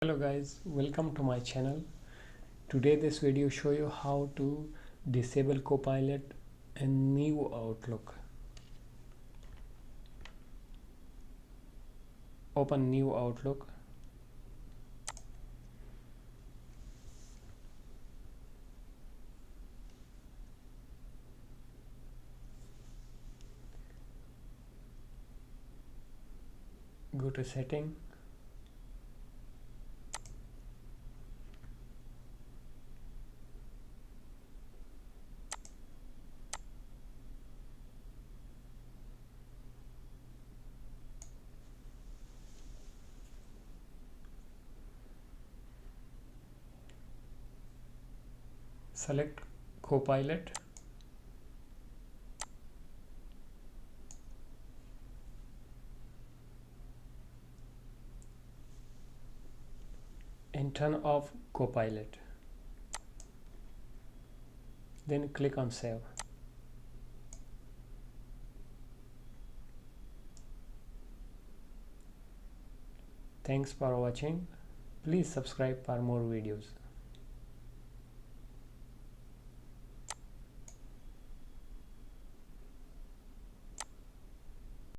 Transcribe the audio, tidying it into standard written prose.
Hello guys, welcome to my channel. Today this video show you how to disable Copilot in new Outlook. Open new Outlook. Go to setting. Select Copilot. And turn off Copilot. Then click on save. Thanks for watching. Please subscribe for more videos.